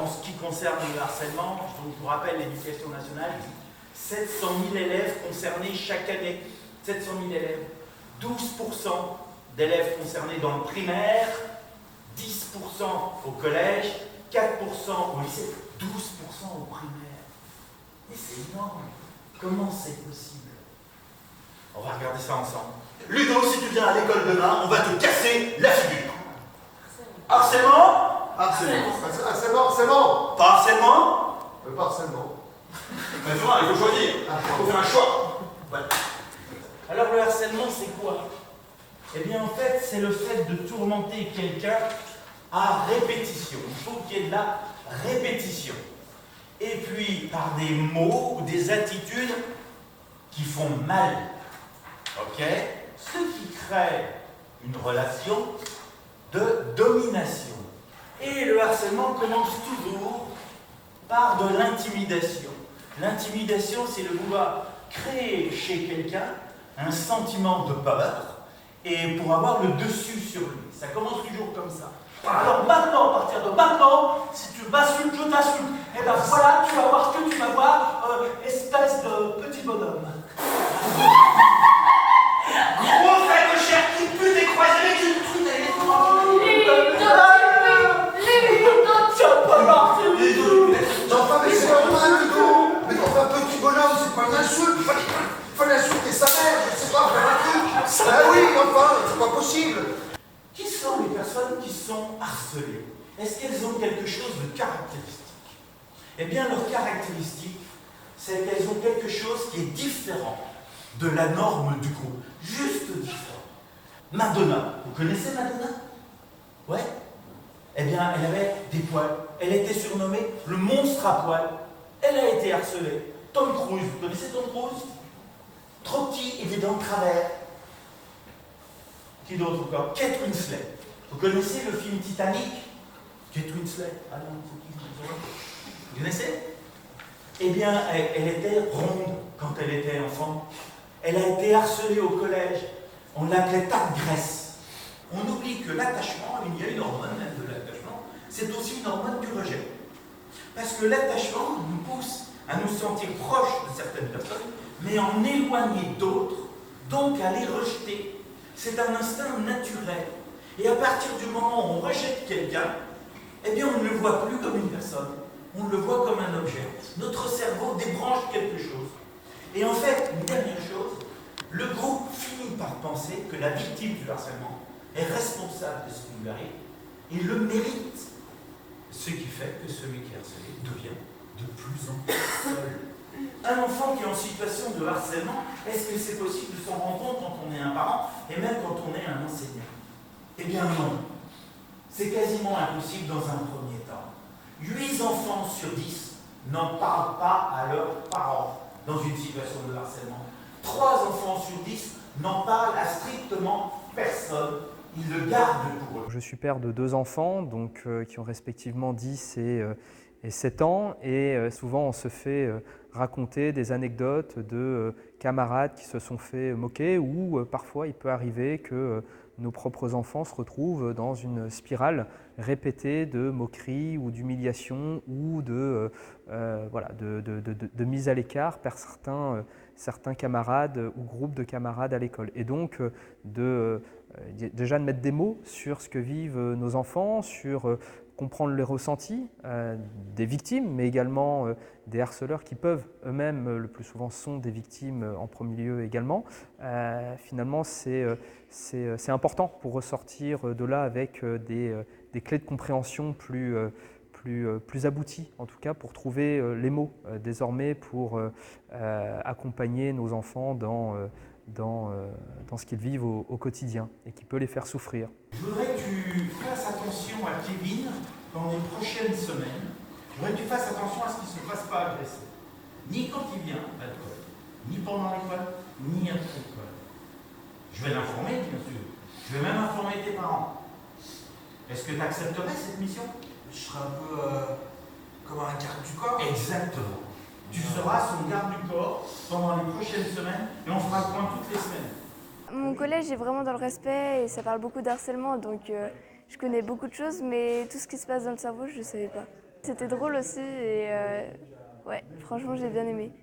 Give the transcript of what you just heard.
en ce qui concerne le harcèlement, donc je vous rappelle, l'éducation nationale dit 700 000 élèves concernés chaque année. 700 000 élèves. 12% d'élèves concernés dans le primaire, 10% au collège, 4% au lycée, 12% au primaire. Mais c'est énorme. Comment c'est possible? On va regarder ça ensemble. Ludo, si tu viens à l'école demain, on va te casser la figure. Harcèlement? Harcèlement. Pas harcèlement? Pas harcèlement. Ben, tu vois, il faut choisir. Il faut faire un choix. Voilà. Alors le harcèlement, c'est quoi? Eh bien, en fait, c'est le fait de tourmenter quelqu'un à répétition. Il faut qu'il y ait de la répétition. Et puis, par des mots ou des attitudes qui font mal. Ok? Ce qui crée une relation de domination. Et le harcèlement commence toujours par de l'intimidation. L'intimidation, c'est le vouloir créer chez quelqu'un un sentiment de peur et pour avoir le dessus sur lui. Ça commence toujours comme ça. Alors maintenant, à partir de maintenant, si tu m'insultes, je t'insulte. Et ben voilà, tu vas voir ce que tu vas voir, espèce de petit bonhomme. Gros frère de chair qui pue des croisés avec une truite avec les Enfin, mais c'est normal, Ludo. Mais enfin, petit bonhomme, c'est pas une insulte. Il fallait insulter sa mère, je sais pas, faire un truc. Ah oui, enfin, c'est pas possible. Qui sont les personnes qui sont harcelées? Est-ce qu'elles ont quelque chose de caractéristique? Eh bien, leur caractéristique, c'est qu'elles ont quelque chose qui est différent de la norme du groupe. Juste différent. Madonna. Vous connaissez Madonna? Ouais? Eh bien, elle avait des poils. Elle était surnommée le monstre à poils. Elle a été harcelée. Tom Cruise. Vous connaissez Tom Cruise? Trop petit et des dents de travers. Qui d'autre encore? Kate Winslet. Vous connaissez le film Titanic? Kate Winslet. Ah non, c'est qui? Vous connaissez? Eh bien, elle était ronde quand elle était enfant. Elle a été harcelée au collège. On l'appelait tas de graisse. On oublie que l'attachement, il y a une hormone même de l'attachement, c'est aussi une hormone du rejet. Parce que l'attachement nous pousse à nous sentir proches de certaines personnes, mais en éloigner d'autres, donc à les rejeter. C'est un instinct naturel. Et à partir du moment où on rejette quelqu'un, eh bien on ne le voit plus comme une personne, on le voit comme un objet. Notre cerveau débranche quelque chose. Et en fait, une dernière chose, le groupe finit par penser que la victime du harcèlement est responsable de ce qui lui arrive et le mérite. Ce qui fait que celui qui est harcelé devient de plus en plus seul. Un enfant qui est en situation de harcèlement, est-ce que c'est possible de s'en rendre compte quand on est un parent et même quand on est un enseignant? Eh bien non. C'est quasiment impossible dans un premier temps. 8 enfants sur 10 n'en parlent pas à leurs parents dans une situation de harcèlement. 3 enfants sur 10 n'en parlent à strictement personne. Ils le gardent pour eux. Je suis père de 2 enfants donc, qui ont respectivement 10 et 7 ans. Et souvent, on se fait raconter des anecdotes de camarades qui se sont fait moquer ou parfois, il peut arriver que nos propres enfants se retrouvent dans une spirale répétée de moqueries ou d'humiliation ou de mise à l'écart par certains camarades ou groupes de camarades à l'école. Et donc, déjà de mettre des mots sur ce que vivent nos enfants, sur comprendre les ressentis des victimes, mais également des harceleurs qui peuvent eux-mêmes, le plus souvent, sont des victimes en premier lieu également. Finalement, c'est important pour ressortir de là avec des clés de compréhension plus abouties, en tout cas pour trouver les mots désormais pour accompagner nos enfants dans ce qu'ils vivent au quotidien et qui peut les faire souffrir. Je voudrais que tu fasses attention à Kevin dans les prochaines semaines. Je voudrais que tu fasses attention à ce qu'il ne se fasse pas agresser. Ni quand il vient à l'école, ni pendant l'école, ni après l'école. Je vais l'informer, bien sûr. Je vais même informer tes parents. Est-ce que tu accepterais cette mission? Je serais un peu comme un garde du corps. Exactement. Tu seras son garde du corps pendant les prochaines semaines et on fera le point toutes les semaines. Mon collège est vraiment dans le respect et ça parle beaucoup d'harcèlement, donc je connais beaucoup de choses, mais tout ce qui se passe dans le cerveau, je ne savais pas. C'était drôle aussi et ouais, franchement j'ai bien aimé.